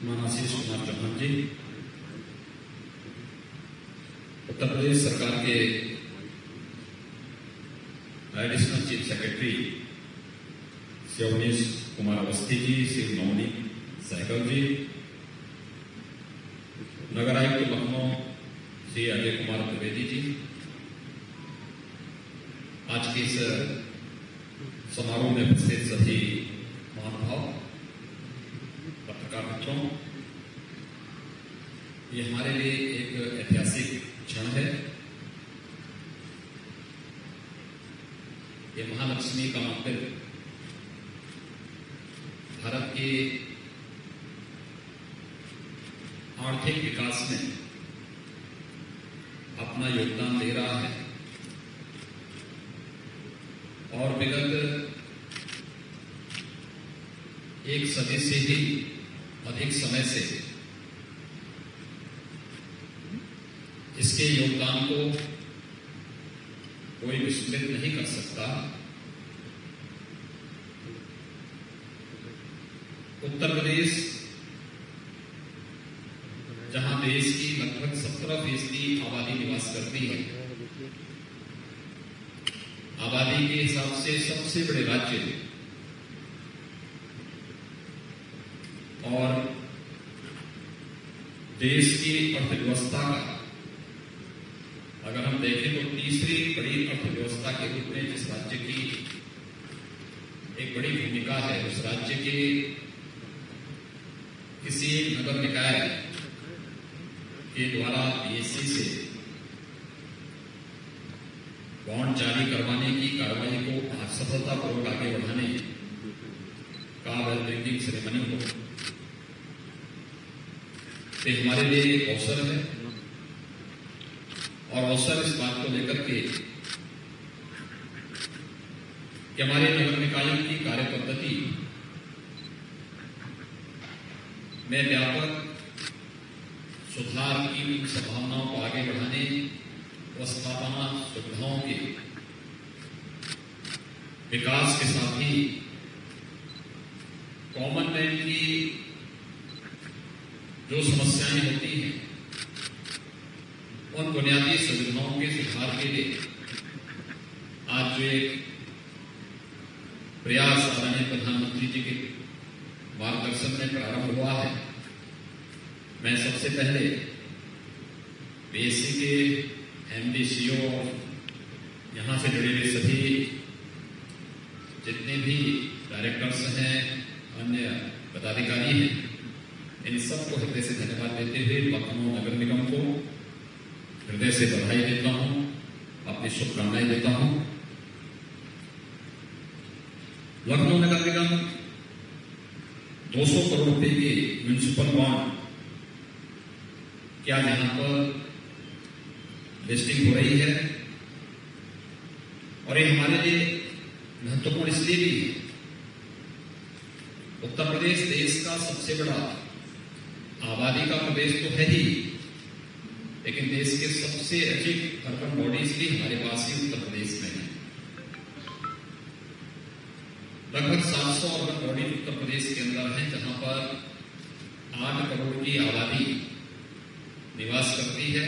श्रीमान आशीष कुमार चौहान जी, उत्तर प्रदेश सरकार के additional chief secretary Shri Awanish Kumar Awasthi ji, Shri Navneet Sehgal ji, नगर आयुक्त लखनऊ श्री अजय कुमार द्विवेदी जी, आज के इस समारोह में उपस्थित सभी महानुभाव, पत्रकार मित्रों, ये हमारे लिए एक ऐतिहासिक क्षण है। ये महालक्ष्मी का मंदिर भारत के आर्थिक विकास में अपना योगदान दे रहा है और विगत एक सदी से भी अधिक समय से इसके योगदान को कोई विस्मृत नहीं कर सकता। उत्तर प्रदेश, जहां देश की लगभग 17% आबादी निवास करती है, आबादी के हिसाब से सबसे बड़े राज्य और देश की अर्थव्यवस्था का अगर हम देखें तो तीसरी बड़ी अर्थव्यवस्था के रूप में जिस राज्य की एक बड़ी भूमिका है, उस राज्य के किसी एक नगर निकाय के द्वारा पीएससी से बॉन्ड जारी करवाने की कार्रवाई को सफलतापूर्वक आगे बढ़ाने का वेल बिल्डिंग सेरेमनी हो, ये हमारे लिए एक अवसर है। और अवसर इस बात को लेकर के कि हमारे नगर निकायों की कार्य पद्धति में व्यापक सुधार की संभावनाओं को आगे बढ़ाने व स्थापना सुविधाओं के विकास के साथ ही कॉमन मैन की जो समस्याएं होती हैं उन बुनियादी सुविधाओं के सुधार के लिए आज जो एक प्रयास आदरणीय प्रधानमंत्री जी के मार्गदर्शन में प्रारंभ हुआ है, मैं सबसे पहले पीएससी के एमडी, सीओ और यहां से जुड़े हुए सभी जितने भी डायरेक्टर्स हैं, अन्य पदाधिकारी हैं, इन सबको हृदय से धन्यवाद देते हुए लखनऊ नगर निगम को हृदय से बधाई देता हूं, अपनी शुभकामनाएं देता हूं। लखनऊ नगर निगम 200 करोड़ रुपए के म्युनिसिपल बॉन्ड क्या यहां पर लिस्टिंग हो रही है और ये हमारे लिए महत्वपूर्ण इसलिए भी है। उत्तर प्रदेश देश का सबसे बड़ा आबादी का प्रदेश तो है ही, लेकिन देश के सबसे अधिक अर्बन बॉडीज भी हमारे पास ही उत्तर प्रदेश में है। लगभग 700 अर्बन बॉडी उत्तर प्रदेश के अंदर है, जहां पर 8 करोड़ की आबादी निवास करती है।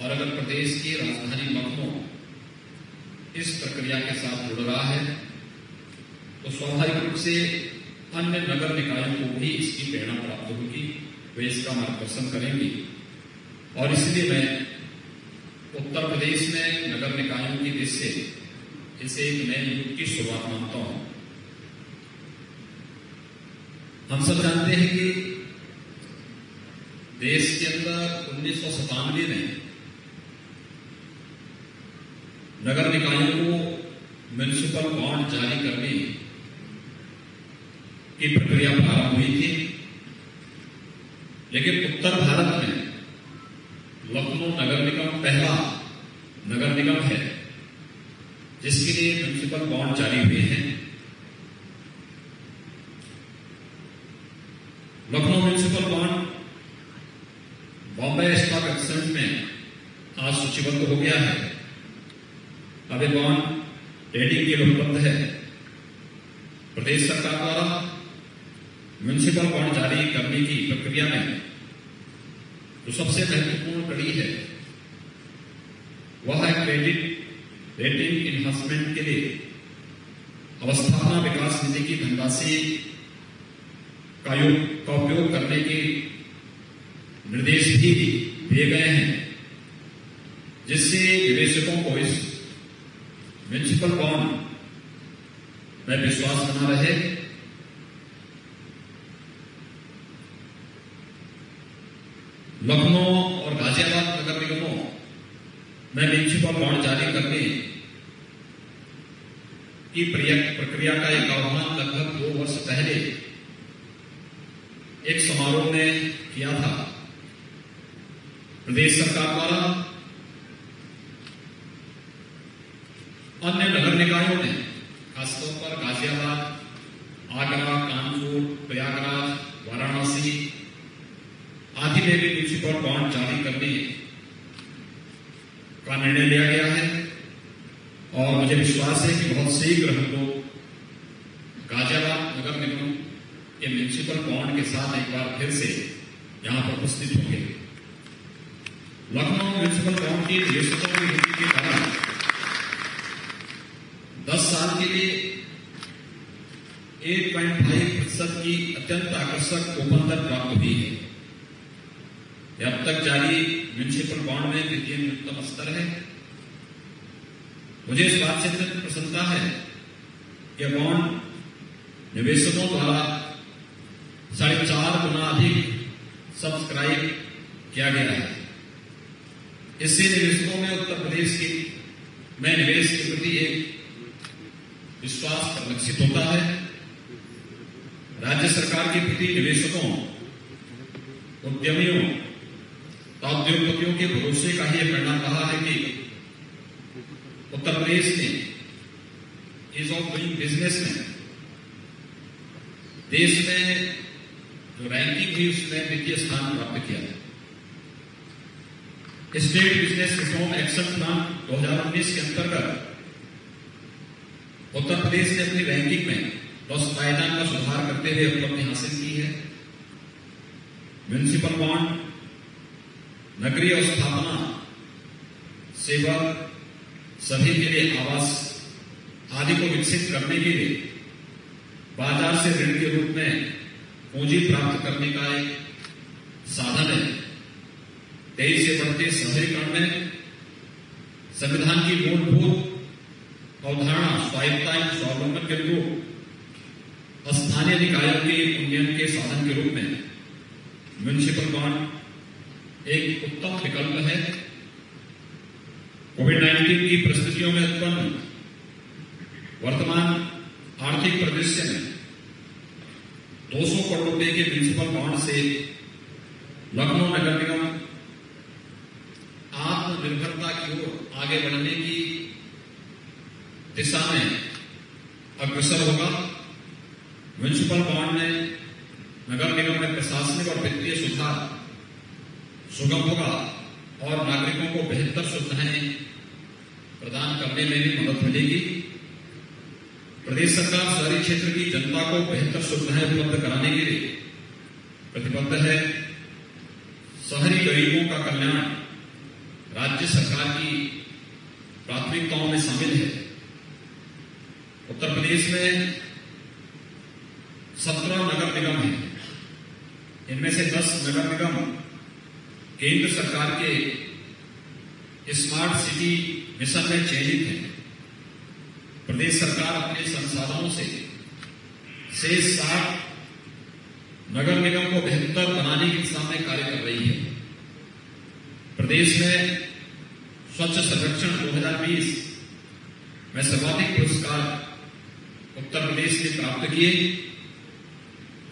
और अगर प्रदेश की राजधानी लखनऊ इस प्रक्रिया के साथ जुड़ रहा है तो स्वाभाविक रूप से अन्य नगर निकायों को भी इसकी प्रेरणा प्राप्त होगी, वे इसका मार्गदर्शन करेंगे। और इसलिए मैं उत्तर प्रदेश में नगर निकायों की दृष्टि से इसे एक नए युग की शुरुआत मानता हूं। हम सब जानते हैं कि देश के अंदर 1997 में नगर निकायों को म्युनिसिपल बॉन्ड जारी करने की प्रक्रिया प्रारंभ हुई थी, लेकिन उत्तर भारत में लखनऊ नगर निगम पहला नगर निगम है जिसके लिए म्युनिसिपल बॉन्ड जारी हुए हैं। Lucknow municipal bond Bombay stock exchange में आज सूचीबद्ध हो गया है। अब ये बॉन्ड ट्रेडिंग के लिए उपलब्ध है। प्रदेश सरकार द्वारा म्युनिसिपल बॉन्ड जारी करने की प्रक्रिया में जो सबसे महत्वपूर्ण कड़ी है वह है क्रेडिट रेटिंग इन्हांसमेंट के लिए अवस्थापना विकास निधि की धनराशि का उपयोग करने के निर्देश भी दिए गए हैं, जिससे निवेशकों को इस म्युनिसिपल बॉन्ड में विश्वास बना रहे। लखनऊ और गाजियाबाद नगर निगमों में म्युनिसिपल बॉन्ड जारी करने की प्रक्रिया का एक आह्वान लगभग 2 वर्ष पहले एक समारोह में किया था। प्रदेश सरकार द्वारा अन्य नगर निकायों ने खासतौर पर गाजियाबाद, आगरा, कानपुर, प्रयागराज, वाराणसी आदि में भी म्युनिसिपल बॉन्ड जारी करने का निर्णय लिया गया है और मुझे विश्वास है कि बहुत शीघ्र हम लोग गाजियाबाद नगर निगम के म्युनिसिपल बॉन्ड के साथ एक बार फिर से यहां पर उपस्थित होंगे। लखनऊ म्युनिसिपल बॉन्ड की निवेशकों की नीति के कारण 10 साल के लिए 8.5% की अत्यंत आकर्षक कूपन दर प्राप्त हुई है। यह अब तक जारी म्युनिसिपल बॉन्ड में द्वितीय न्यूनतम स्तर है। मुझे इस बात से अत्यंत प्रसन्नता है कि बॉन्ड निवेशकों द्वारा 4.5 गुना अधिक सब्सक्राइब किया गया है। इससे निवेशकों में उत्तर प्रदेश में निवेश के प्रति एक विश्वास परिलक्षित होता है। राज्य सरकार के प्रति निवेशकों, उद्यमियों तथा उद्योगपतियों के भरोसे का ही यह परिणाम रहा है कि उत्तर प्रदेश ने ईज ऑफ डूइंग बिजनेस में देश में जो रैंकिंग हुई उसमें द्वितीय स्थान प्राप्त किया है। Estate business reform action plan 2019 के अंतर्गत उत्तर प्रदेश ने अपनी रैंकिंग में 10 पायदान का सुधार करते हुए उपलब्धि हासिल की है। म्युनिसिपल बॉन्ड नगरीय स्थापना, सेवा, सभी के लिए आवास आदि को विकसित करने के लिए बाजार से ऋण के रूप में पूंजी प्राप्त करने का एक साधन है। तेजी से बढ़ते शहरीकरण में संविधान की मूलभूत अवधारणा स्वायत्तता एवं स्वावलंबन के अनुरूप स्थानीय निकायों के उन्नयन के साधन के रूप में म्युनिसिपल बॉन्ड एक उत्तम विकल्प है। कोविड-19 की परिस्थितियों में उत्पन्न वर्तमान आर्थिक परिदृश्य में 200 करोड़ रुपए के म्युनिसिपल बॉन्ड से लखनऊ नगर निगम आत्मनिर्भरता की ओर आगे बढ़ने की दिशा में अग्रसर होगा। म्युनिसिपल बॉन्ड में नगर निगम में प्रशासनिक और वित्तीय सुधार सुगम होगा और नागरिकों को बेहतर सुविधाएं प्रदान करने में भी मदद मिलेगी। प्रदेश सरकार शहरी क्षेत्र की जनता को बेहतर सुविधाएं उपलब्ध कराने के लिए प्रतिबद्ध है। शहरी गरीबों का कल्याण राज्य सरकार की प्राथमिकताओं में शामिल है। उत्तर प्रदेश में 17 नगर निगम हैं। इनमें से 10 नगर निगम केंद्र सरकार के स्मार्ट सिटी मिशन में चयनित है। प्रदेश सरकार अपने संसाधनों से शेष 60 नगर निगम को बेहतर बनाने की दिशा में कार्य कर रही है। प्रदेश में स्वच्छ सर्वेक्षण 2020 में सर्वाधिक पुरस्कार उत्तर प्रदेश ने प्राप्त किए।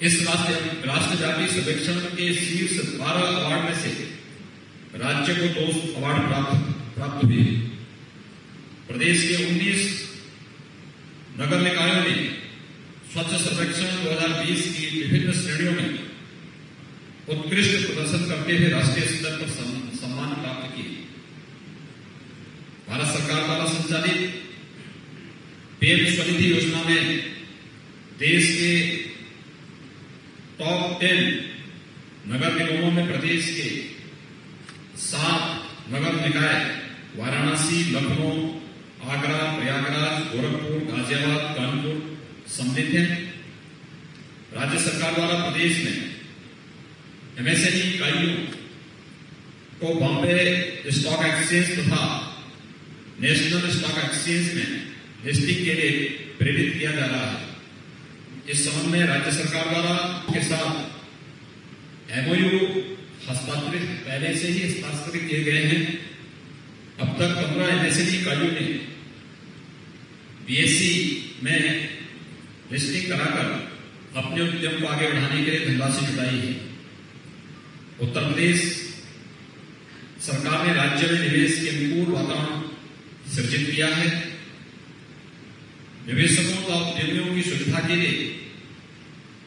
इस राष्ट्रव्यापी सर्वेक्षण के शीर्ष 12 अवार्ड में से राज्य को 2 अवार्ड प्राप्त हुए। प्रदेश के 19 नगर निकायों ने स्वच्छ सर्वेक्षण 2020 की विभिन्न श्रेणियों में उत्कृष्ट प्रदर्शन करते हुए राष्ट्रीय स्तर पर सम्मान प्राप्त किए। भारत सरकार द्वारा संचालित पीएम स्वनिधि योजना में देश के टॉप 10 नगर निगमों में प्रदेश के 7 नगर निकाय वाराणसी, लखनऊ, आगरा, प्रयागराज, गोरखपुर, गाजियाबाद, कानपुर सम्मिलित हैं। राज्य सरकार द्वारा प्रदेश में एमएसएमई इकाइयों को बॉम्बे स्टॉक एक्सचेंज तथा नेशनल स्टॉक एक्सचेंज में लिस्टिंग के लिए प्रेरित किया जा रहा है। इस संबंध में राज्य सरकार द्वारा के साथ एमओयू हस्ताक्षरित पहले से ही हस्ताक्षरित किए गए हैं। अब तक 15 एमएसएमई इकाइयों ने बीएसई में लिस्टिंग कराकर अपने उद्यम को आगे बढ़ाने के लिए धनराशि जुटाई है। उत्तर प्रदेश सरकार ने राज्य में निवेश के अनुकूल वातावरण सृजित किया है। निवेशकों और उद्यमियों की सुविधा के लिए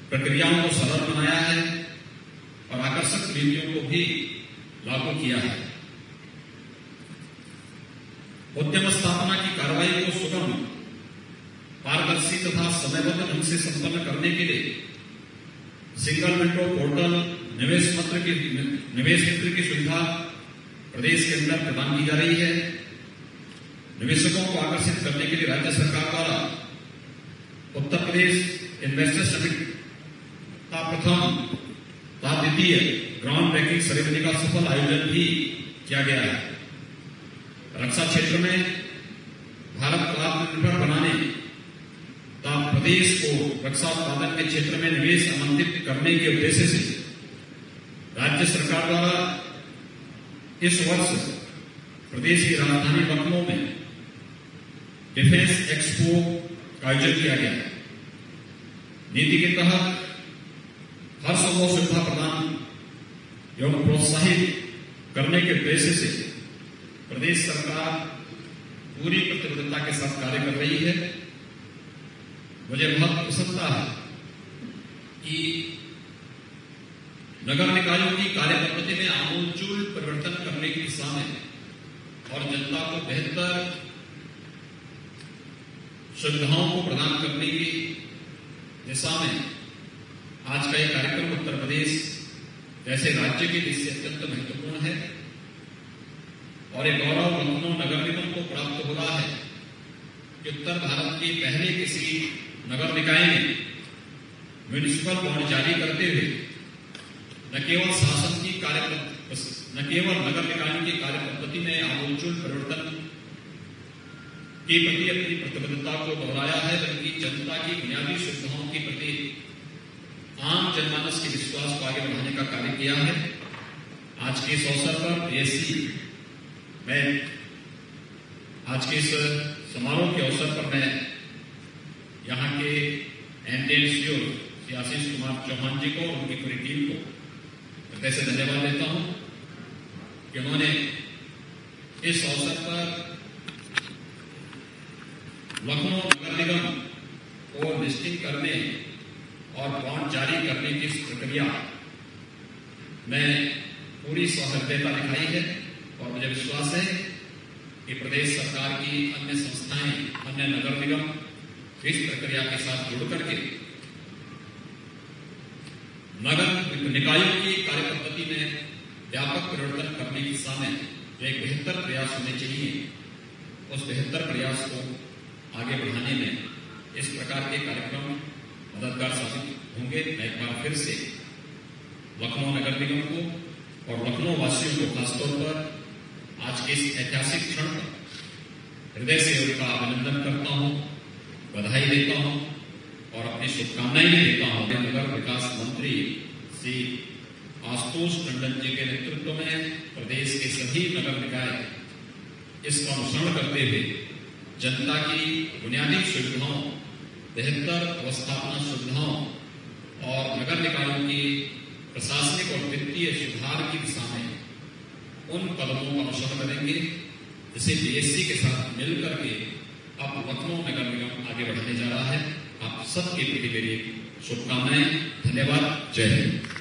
प्रक्रियाओं को सरल बनाया है और आकर्षक नीतियों को भी लागू किया है। उद्यम स्थापना की कार्रवाई को सुगम, पारदर्शी तथा समयबद्ध ढंग से संपन्न करने के लिए सिंगल विंडो पोर्टल निवेश मित्र की सुविधा प्रदेश के अंदर प्रदान की जा रही है। निवेशकों को आकर्षित करने के लिए राज्य सरकार द्वारा उत्तर प्रदेश इन्वेस्टर समिट का प्रथम तथा द्वितीय ग्राउंड ब्रेकिंग सेरेमनी का सफल आयोजन भी किया गया है। रक्षा क्षेत्र में भारत को आत्मनिर्भर बनाने तथा प्रदेश को रक्षा उत्पादन के क्षेत्र में निवेश आमंत्रित करने के उद्देश्य से राज्य सरकार द्वारा इस वर्ष प्रदेश की राजधानी लखनऊ में डिफेंस एक्सपो का आयोजन किया गया है। नीति के तहत हर संभव सुविधा प्रदान एवं प्रोत्साहित करने के उद्देश्य से प्रदेश सरकार पूरी प्रतिबद्धता के साथ कार्य कर रही है। मुझे बहुत प्रसन्नता है कि नगर निकायों की कार्य पद्धति में आमूलचूल परिवर्तन करने की दिशा में और जनता को बेहतर सुविधाओं को प्रदान करने की दिशा में आज का यह कार्यक्रम उत्तर प्रदेश जैसे राज्य के लिए अत्यंत महत्वपूर्ण है और एक गौरव लखनऊ नगर निगम को प्राप्त हो रहा है कि उत्तर भारत के पहले किसी नगर निकाय ने म्युनिसिपल बॉन्ड जारी करते हुए न केवल शासन की न केवल नगर निकायों की कार्य पद्धति में आमूलचूल परिवर्तन के प्रति अपनी प्रतिबद्धता को दोहराया है, बल्कि जनता की बुनियादी सुविधाओं के प्रति आम जनमानस के विश्वास को आगे बढ़ाने का कार्य किया है। आज के इस अवसर पर बीएसई में आज के इस समारोह के अवसर पर मैं यहाँ के एमडीएम सीओ श्री आशीष कुमार चौहान जी को और उनकी पूरी टीम को हृदय से धन्यवाद देता हूँ कि उन्होंने इस अवसर पर लखनऊ नगर निगम को लिस्टिंग करने और बॉन्ड जारी करने की इस प्रक्रिया में पूरी सहृदयता दिखाई है और मुझे विश्वास है कि प्रदेश सरकार की अन्य संस्थाएं, अन्य नगर निगम इस प्रक्रिया के साथ जुड़ करके नगर निकायों की कार्य पद्धति में व्यापक परिवर्तन करने की दिशा में जो एक बेहतर प्रयास होने चाहिए, उस बेहतर प्रयास को आगे बढ़ाने में इस प्रकार के कार्यक्रम मददगार साबित होंगे। मैं एक बार फिर से लखनऊ नगर निगम को और लखनऊ वासियों को खासतौर पर आज के इस ऐतिहासिक क्षण पर हृदय से उनका अभिनंदन करता हूं, बधाई देता हूं और अपनी शुभकामनाएं भी देता हूं। नगर विकास मंत्री श्री आशुतोष टंडन जी के नेतृत्व में प्रदेश के सभी नगर निकाय इसका अनुसरण करते हुए जनता की बुनियादी सुविधाओं, बेहतर अवस्थापना सुविधाओं और नगर निकायों की प्रशासनिक और वित्तीय सुधार की दिशा में उन कदमों का अनुसरण करेंगे जिसे बीएसई के साथ मिलकर के अब लखनऊ नगर निगम आगे बढ़ने जा रहा है। आप सबके प्रति मेरी शुभकामनाएं। धन्यवाद। जय हिंद।